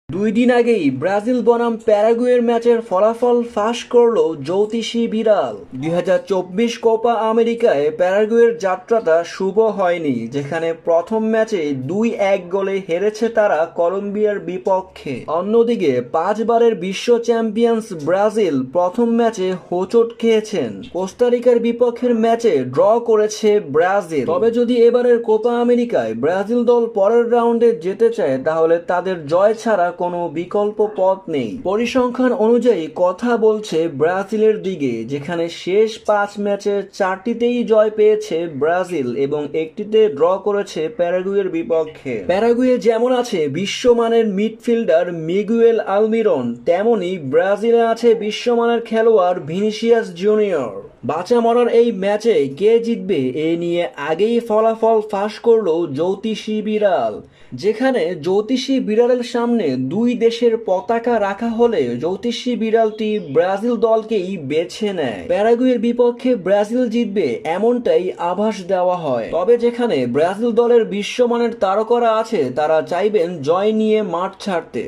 দুই দিন আগেই ব্রাজিল বনাম প্যারাগুয়ের ম্যাচের ফলাফল ফাঁস করল জ্যোতিষী বিড়াল। 2024 কোপা আমেরিকায় প্যারাগুয়ের যাত্রাটা শুভ হয়নি, যেখানে প্রথম ম্যাচে 2-1 গোলে হেরেছে তারা কলম্বিয়ার বিপক্ষে। অন্যদিকে 5 বারের বিশ্ব চ্যাম্পিয়ন্স ব্রাজিল প্রথম ম্যাচে হোঁচট খেয়েছেন। কোস্টারিকার বিপক্ষের ম্যাচে ড্র করেছে ব্রাজিল। তবে যদি এবারের কোপা আমেরিকায় ব্রাজিল দল পরের রাউন্ডে যেতে চায়, তাহলে তাদের জয় ছাড়া কোনো বিকল্প পথ নেই। পরিসংখ্যান অনুযায়ী কথা বলছে ব্রাজিলের দিকে, যেখানে শেষ 5 ম্যাচের 4টিতেই জয় পেয়েছে ব্রাজিল এবং একটিতে ড্র করেছে প্যারাগুয়ের বিপক্ষে। প্যারাগুয়ে যেমন আছে বিশ্বমানের মিডফিল্ডার মিগুয়েল আলমিরন, তেমনি ব্রাজিলে আছে বিশ্বমানের খেলোয়াড় ভিনিসিয়াস জুনিয়র। বাঁচা মরার এই ম্যাচে কে জিতবে এ নিয়ে আগেই ফলাফল ফাঁস করলো জ্যোতিষী বিড়াল, যেখানে জ্যোতিষী বিড়ালের সামনে দুই দেশের পতাকা রাখা হলে জ্যোতিষী বিড়ালটি ব্রাজিল দলকেই বেছে নেয়। প্যারাগুয়ের বিপক্ষে ব্রাজিল জিতবে এমনটাই আভাস দেওয়া হয়। তবে যেখানে ব্রাজিল দলের বিশ্বমানের তারকারা আছে, তারা চাইবেন জয় নিয়ে মাঠ ছাড়তে।